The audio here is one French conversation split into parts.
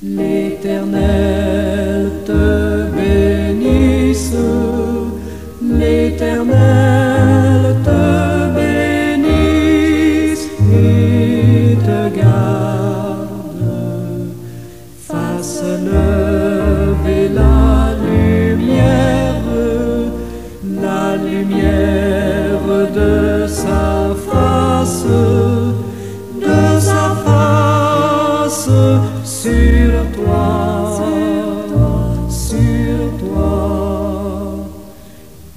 L'Éternel te bénisse, l'Éternel te bénisse et te garde, fasse lever la lumière de sa face sur toi,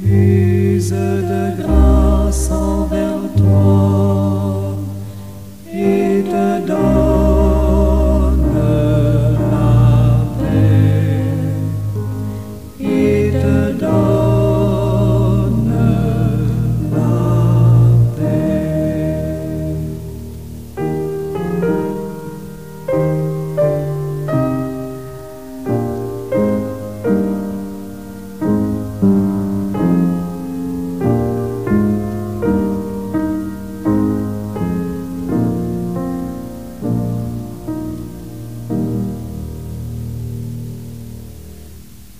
use de grâce envers toi et te donne la paix, et te donne la paix.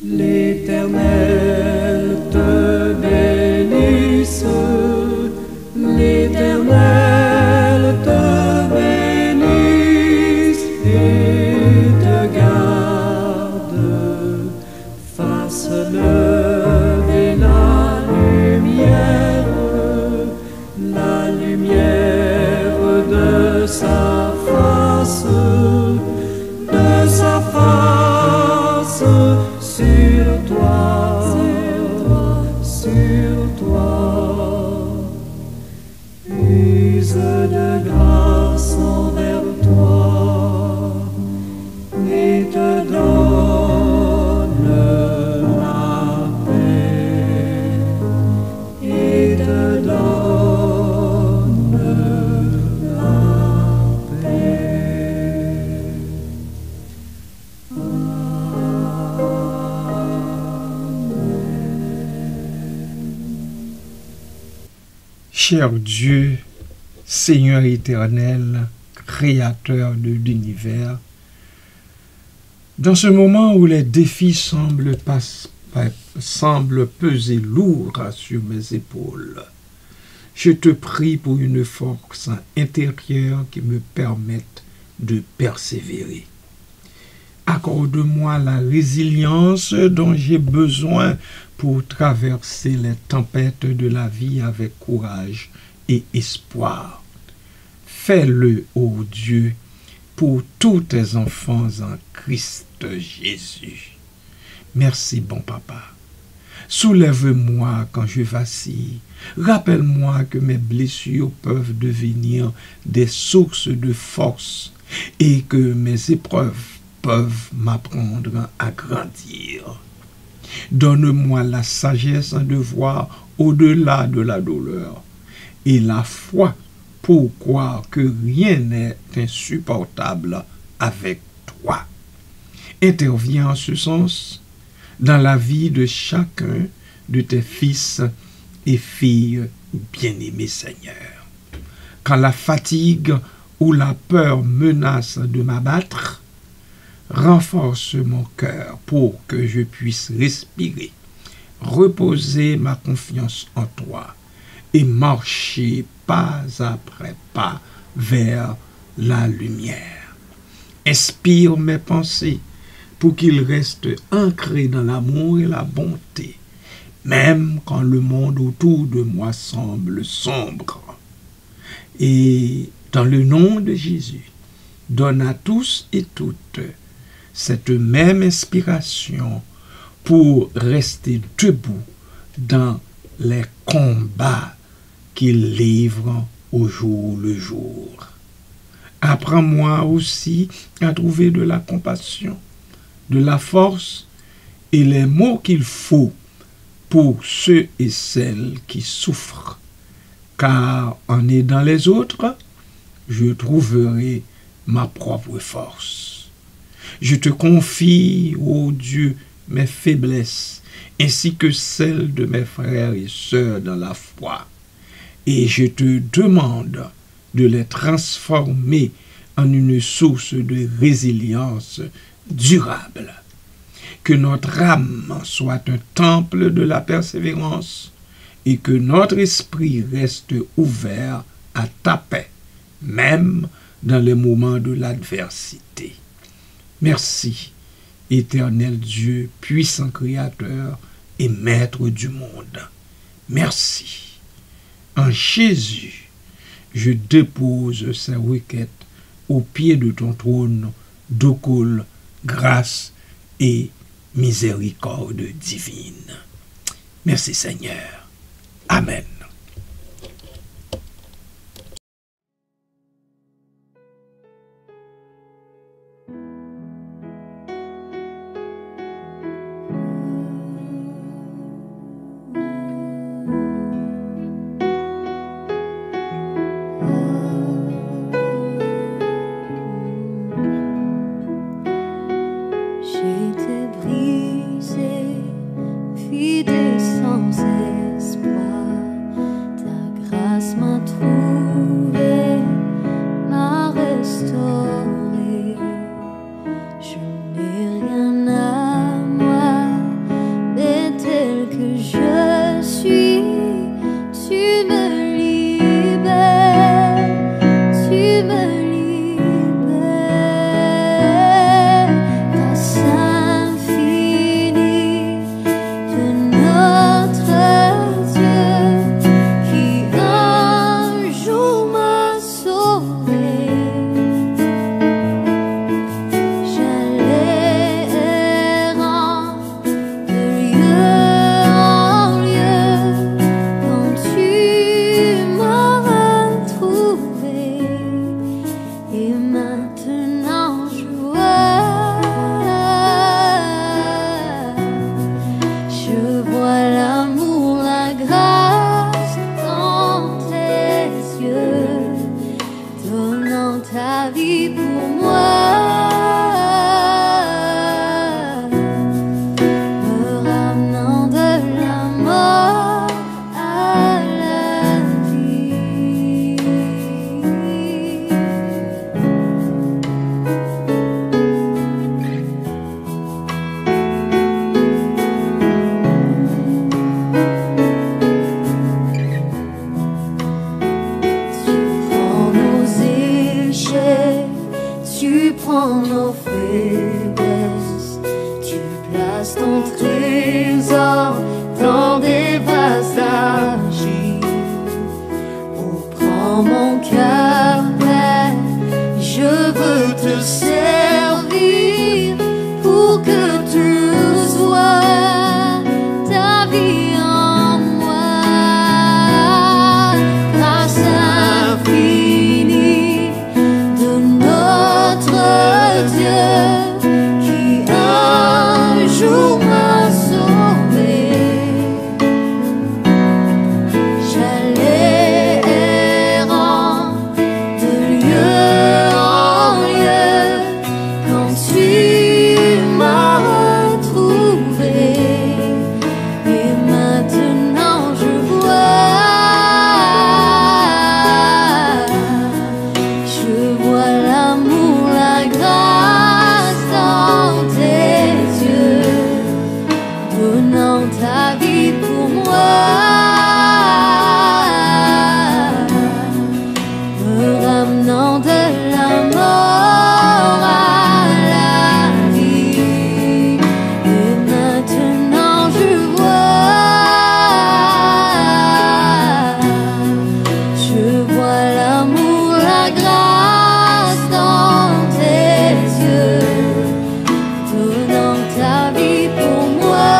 L'Éternel te bénisse, l'Éternel te bénisse et te garde, fasse lever la lumière de sa face sur toi, use de grâce envers toi et te donne la paix, et te donne la paix. Cher Dieu, Seigneur éternel, Créateur de l'univers, dans ce moment où les défis semblent peser lourd sur mes épaules, je te prie pour une force intérieure qui me permette de persévérer. Accorde-moi la résilience dont j'ai besoin pour traverser les tempêtes de la vie avec courage et espoir. Fais-le, ô Dieu, pour tous tes enfants en Christ Jésus. Merci, bon papa. Soulève-moi quand je vacille. Rappelle-moi que mes blessures peuvent devenir des sources de force et que mes épreuves peuvent m'apprendre à grandir. Donne-moi la sagesse de voir au-delà de la douleur et la foi pour croire que rien n'est insupportable avec toi. Interviens en ce sens dans la vie de chacun de tes fils et filles bien-aimés, Seigneur. Quand la fatigue ou la peur menace de m'abattre, renforce mon cœur pour que je puisse respirer, reposer ma confiance en toi et marcher pas après pas vers la lumière. Inspire mes pensées pour qu'ils restent ancrés dans l'amour et la bonté, même quand le monde autour de moi semble sombre. Et dans le nom de Jésus, donne à tous et toutes cette même inspiration pour rester debout dans les combats qu'ils livrent au jour le jour. Apprends-moi aussi à trouver de la compassion, de la force et les mots qu'il faut pour ceux et celles qui souffrent, car en aidant les autres, je trouverai ma propre force. Je te confie, ô Dieu, mes faiblesses, ainsi que celles de mes frères et sœurs dans la foi. Et je te demande de les transformer en une source de résilience durable. Que notre âme soit un temple de la persévérance et que notre esprit reste ouvert à ta paix, même dans les moments de l'adversité. Merci, éternel Dieu, puissant Créateur et Maître du monde. Merci. En Jésus, je dépose ces requêtes au pied de ton trône d'ocul, grâce et miséricorde divine. Merci Seigneur. Amen. J'étais brisé, vide et sans espoir. Ta grâce m'a trouvé, m'a restauré. Je n'ai rien à moi, mais tel que je suis, tu me libères, tu me libères. Grâce infinie de notre Dieu qui un jour m'a sauvé. J'allais errant de lieu en lieu quand tu m'as retrouvé. Et maintenant je vois l'amour, la grâce dans tes yeux, donnant ta vie pour moi, me ramenant de la mort à la vie. Tu prends nos faiblesses, tu places ton trésor dans des vases d'argile. Oh, prends mon cœur, Père, je veux te servir pour que tu sois ta vie en moi. Grâce infinie de notre Dieu qui un jour m'a sauvé. J'allais errant de lieu en lieu quand tu m'as retrouvé. Et maintenant je vois l'amour, la grâce dans tes yeux, donnant ta vie pour moi, me ramenant de la mort à la vie. Et maintenant je vois l'amour, la grâce dans tes yeux, donnant ta vie pour moi,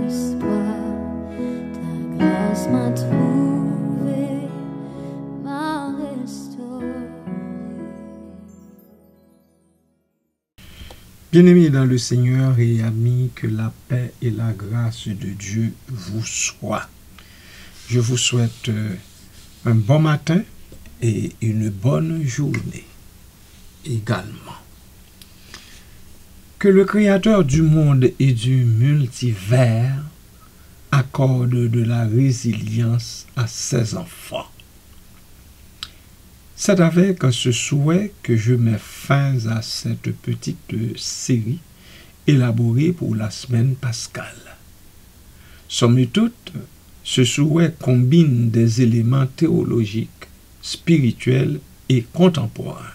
espoir. Ta grâce m'a trouvé, m'a restauré. Bien-aimés dans le Seigneur et amis, que la paix et la grâce de Dieu vous soient. Je vous souhaite un bon matin et une bonne journée également. Que le Créateur du monde et du multivers accorde de la résilience à ses enfants. C'est avec ce souhait que je mets fin à cette petite série élaborée pour la semaine pascale. Somme toute, ce souhait combine des éléments théologiques, spirituels et contemporains.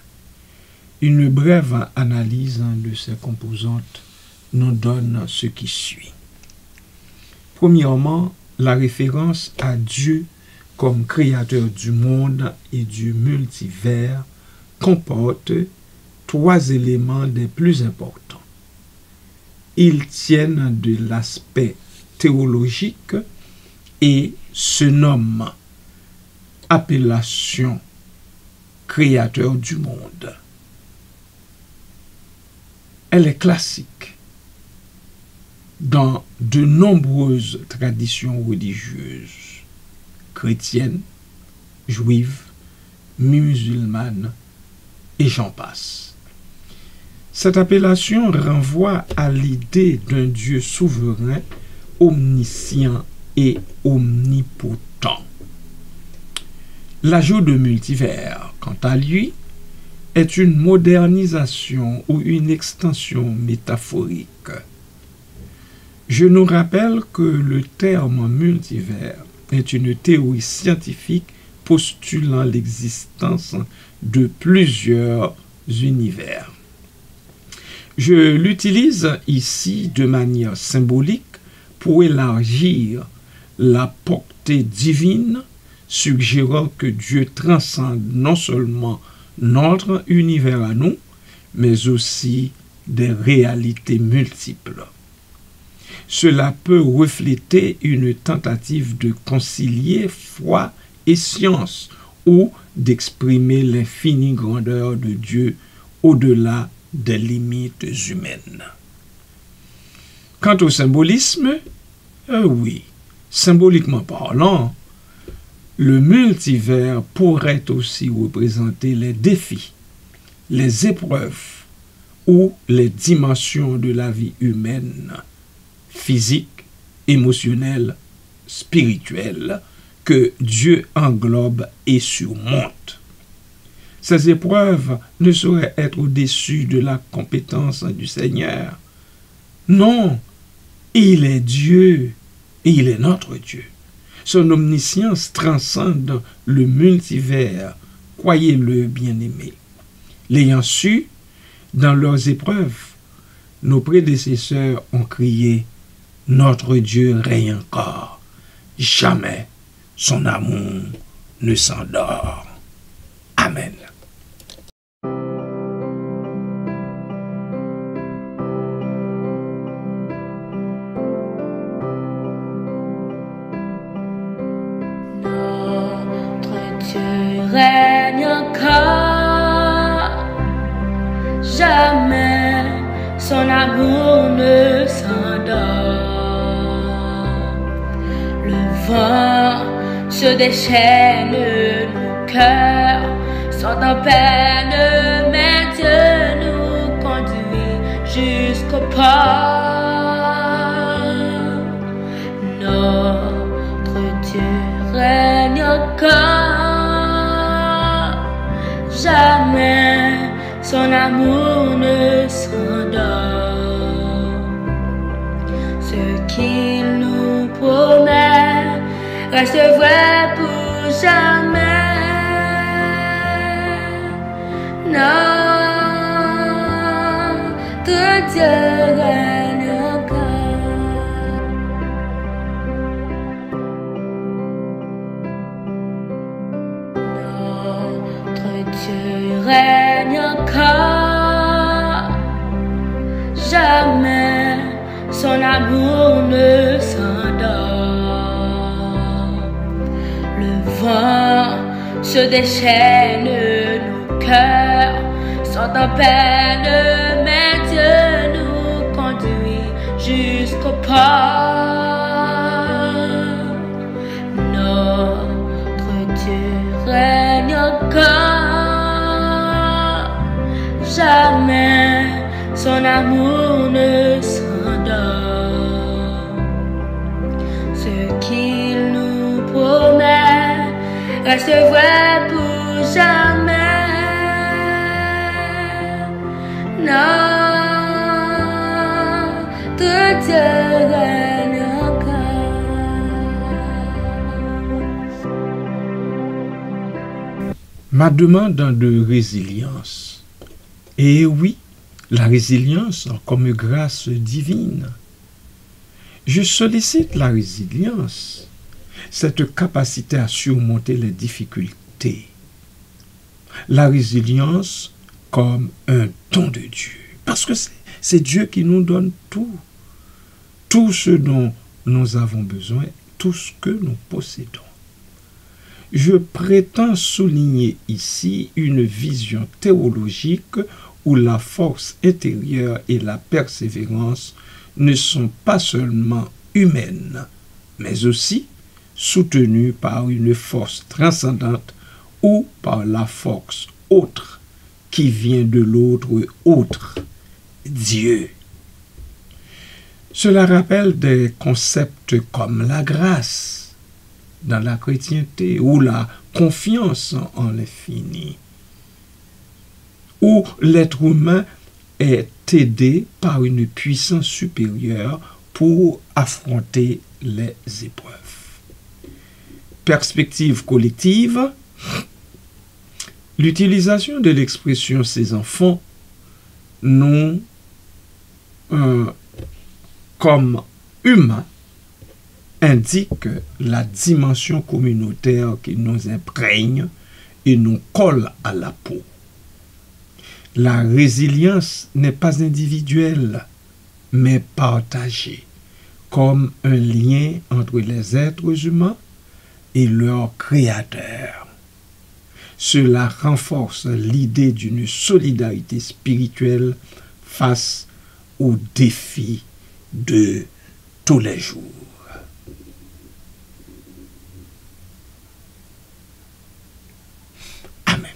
Une brève analyse de ces composantes nous donne ce qui suit. Premièrement, la référence à Dieu comme créateur du monde et du multivers comporte trois éléments des plus importants. Ils tiennent de l'aspect théologique et se nomment appellation créateur du monde. Elle est classique dans de nombreuses traditions religieuses, chrétiennes, juives, musulmanes, et j'en passe. Cette appellation renvoie à l'idée d'un Dieu souverain, omniscient et omnipotent. L'ajout de multivers, quant à lui, est une modernisation ou une extension métaphorique. Je nous rappelle que le terme multivers est une théorie scientifique postulant l'existence de plusieurs univers. Je l'utilise ici de manière symbolique pour élargir la portée divine, suggérant que Dieu transcende non seulement notre univers à nous, mais aussi des réalités multiples. Cela peut refléter une tentative de concilier foi et science ou d'exprimer l'infinie grandeur de Dieu au-delà des limites humaines. Quant au symbolisme, oui, symboliquement parlant, le multivers pourrait aussi représenter les défis, les épreuves ou les dimensions de la vie humaine, physique, émotionnelle, spirituelle, que Dieu englobe et surmonte. Ces épreuves ne sauraient être au-dessus de la compétence du Seigneur. Non, il est Dieu et il est notre Dieu. Son omniscience transcende le multivers, croyez-le, bien-aimés. L'ayant su, dans leurs épreuves, nos prédécesseurs ont crié « Notre Dieu règne encore, jamais son amour ne s'endort. » Amen. Règne encore, jamais son amour ne s'endort. Le vent se déchaîne, nos cœurs sont en peine, mais Dieu nous conduit jusqu'au port. Notre Dieu règne encore. Jamais son amour ne s'endort. Ce qu'il nous promet reste vrai pour jamais. Notre Dieu règne encore. Notre Dieu règne encore. Jamais son amour ne déchaîne nos cœurs, sont en peine, mais Dieu nous conduit jusqu'au port. Notre Dieu règne encore, jamais son amour ne s'endort. Ce qu'il nous promet reste vrai pour jamais. Notre Dieu règne encore. Ma demande de résilience. Et oui, la résilience comme grâce divine. Je sollicite la résilience, cette capacité à surmonter les difficultés. La résilience comme un don de Dieu. Parce que c'est Dieu qui nous donne tout. Tout ce dont nous avons besoin, tout ce que nous possédons. Je prétends souligner ici une vision théologique où la force intérieure et la persévérance ne sont pas seulement humaines, mais aussi soutenues par une force transcendante ou par la force autre qui vient de l'autre autre, Dieu. Cela rappelle des concepts comme la grâce dans la chrétienté ou la confiance en l'infini, où l'être humain est aidé par une puissance supérieure pour affronter les épreuves. Perspective collective, l'utilisation de l'expression « ces enfants » nous, comme humains, indique la dimension communautaire qui nous imprègne et nous colle à la peau. La résilience n'est pas individuelle, mais partagée, comme un lien entre les êtres humains et leur Créateur. Cela renforce l'idée d'une solidarité spirituelle face aux défis de tous les jours. Amen.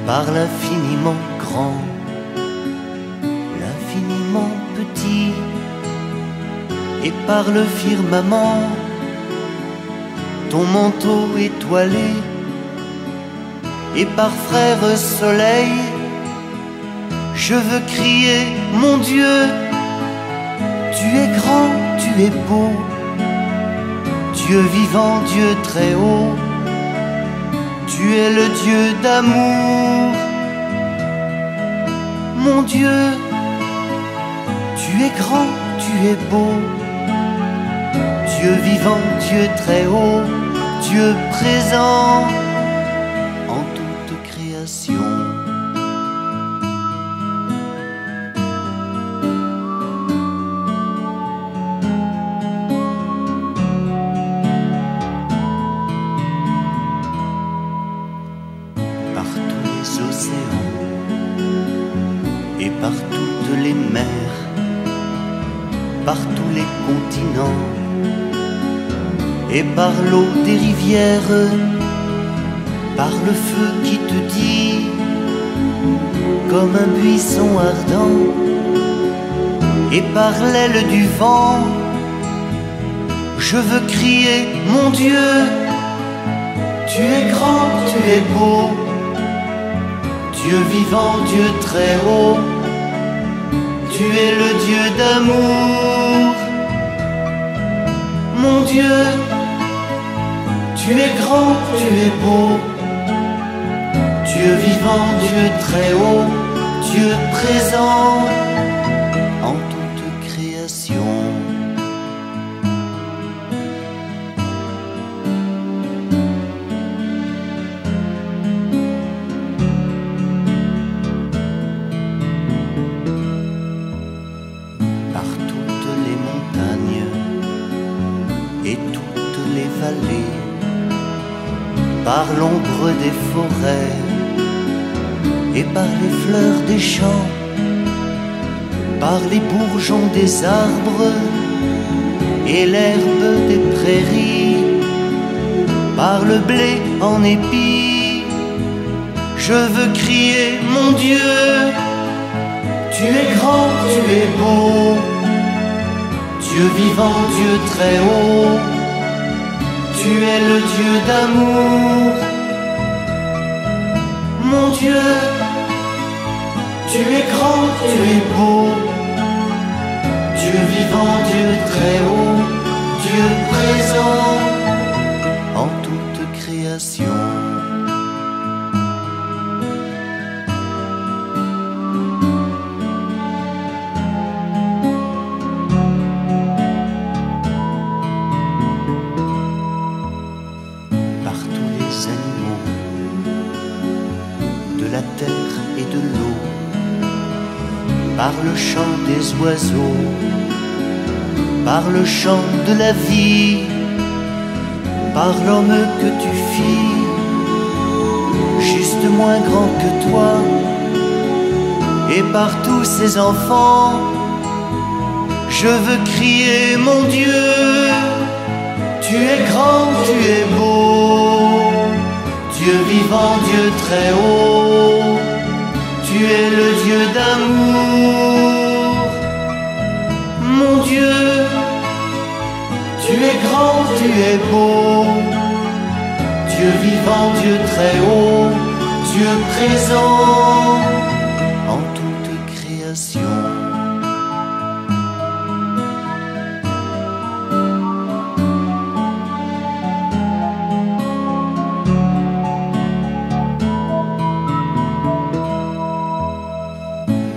Par l'infiniment grand, l'infiniment petit, et par le firmament, ton manteau étoilé, et par frère soleil, je veux crier, mon Dieu, tu es grand, tu es beau, Dieu vivant, Dieu très haut. Tu es le Dieu d'amour, mon Dieu, tu es grand, tu es beau, Dieu vivant, Dieu très haut, Dieu présent en toute création. Et par toutes les mers, par tous les continents, et par l'eau des rivières, par le feu qui te dit, comme un buisson ardent, et par l'aile du vent, je veux crier, mon Dieu, tu es grand, tu es beau, Dieu vivant, Dieu très haut, tu es le Dieu d'amour. Mon Dieu, tu es grand, tu es beau, Dieu vivant, Dieu très haut, Dieu présent en toute création. Par toutes les montagnes et toutes les vallées, par l'ombre des forêts et par les fleurs des champs, par les bourgeons des arbres et l'herbe des prairies, par le blé en épi, je veux crier mon Dieu, tu es grand, tu es beau, Dieu vivant, Dieu très haut, tu es le Dieu d'amour. Mon Dieu, tu es grand, tu es beau, Dieu vivant, Dieu très haut, Dieu présent en toute création. Par tous les animaux de la terre et de l'eau, par le chant des oiseaux, par le chant de la vie, par l'homme que tu fis, juste moins grand que toi, et par tous ces enfants, je veux crier mon Dieu, tu es grand, tu es beau, Dieu vivant, Dieu très haut, tu es le Dieu d'amour. Mon Dieu, tu es grand, tu es beau, Dieu vivant, Dieu très haut, Dieu présent en toute création.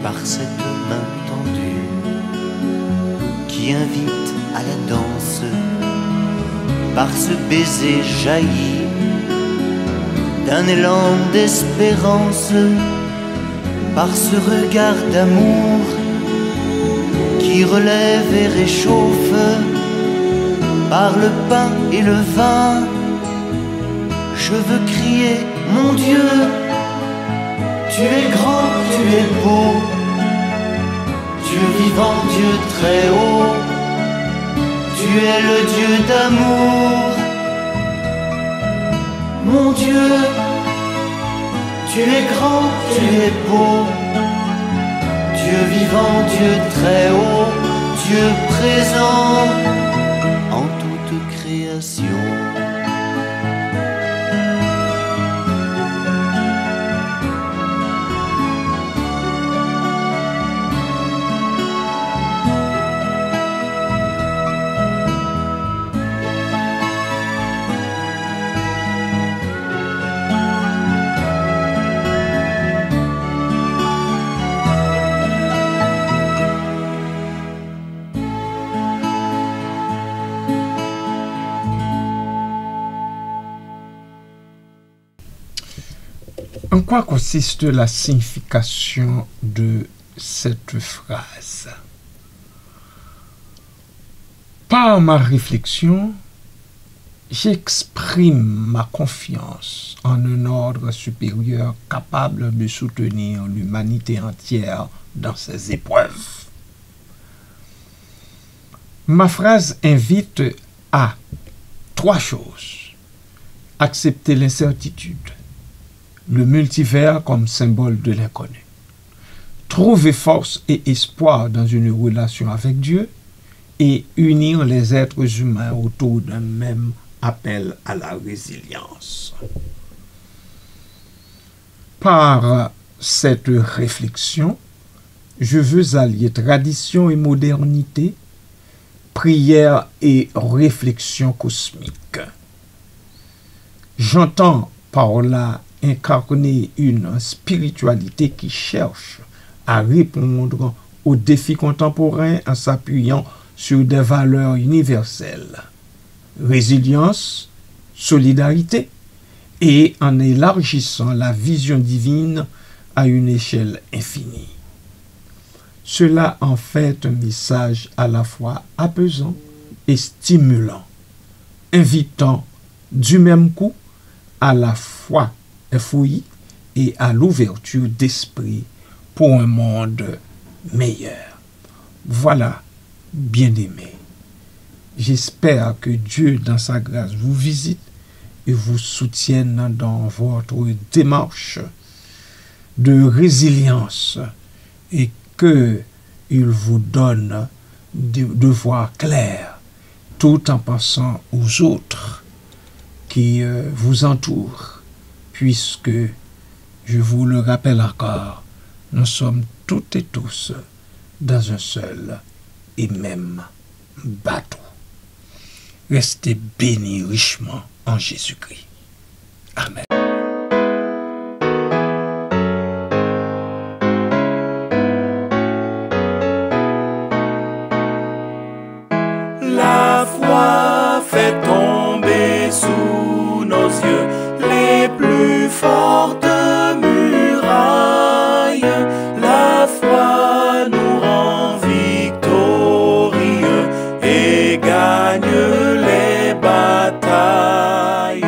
Par cette main tendue qui invite à la danse, par ce baiser jailli d'un élan d'espérance, par ce regard d'amour qui relève et réchauffe, par le pain et le vin, je veux crier mon Dieu, tu es grand, tu es beau, Dieu vivant, Dieu très haut, tu es le Dieu d'amour. Mon Dieu, tu es grand, tu es beau, Dieu vivant, Dieu très haut, Dieu présent en toute création. En quoi consiste la signification de cette phrase? Par ma réflexion, j'exprime ma confiance en un ordre supérieur capable de soutenir l'humanité entière dans ses épreuves. Ma phrase invite à 3 choses. Accepter l'incertitude, le multivers comme symbole de l'inconnu. Trouver force et espoir dans une relation avec Dieu et unir les êtres humains autour d'un même appel à la résilience. Par cette réflexion, je veux allier tradition et modernité, prière et réflexion cosmique. J'entends par là incarner une spiritualité qui cherche à répondre aux défis contemporains en s'appuyant sur des valeurs universelles, résilience, solidarité, et en élargissant la vision divine à une échelle infinie. Cela en fait un message à la fois apaisant et stimulant, invitant du même coup à la foi fouillie et à l'ouverture d'esprit pour un monde meilleur. Voilà, bien-aimés. J'espère que Dieu, dans sa grâce, vous visite et vous soutienne dans votre démarche de résilience et qu'il vous donne de voir clair tout en pensant aux autres qui vous entourent, puisque, je vous le rappelle encore, nous sommes toutes et tous dans un seul et même bateau. Restez bénis richement en Jésus-Christ. Amen. La foi fait tomber sous nos yeux les plus fortes murailles. La foi nous rend victorieux et gagne les batailles.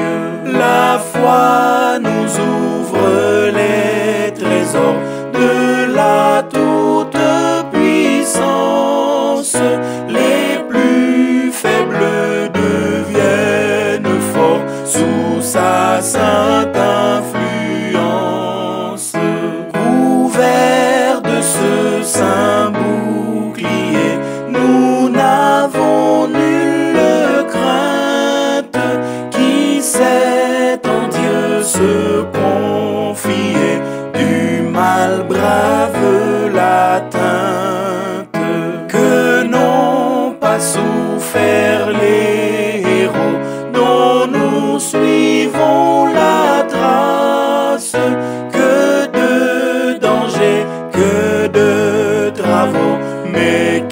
La foi nous ouvre les trésors de la toute-puissance. Les plus faibles deviennent forts sous sa sainte influence. Couverts de ce saint bouclier, nous n'avons nulle crainte. Qui sait en Dieu se confier, du mal brave l'atteinte. Que n'ont pas souffert les héros dont nous suivons la trace. Que de dangers, que de travaux, mais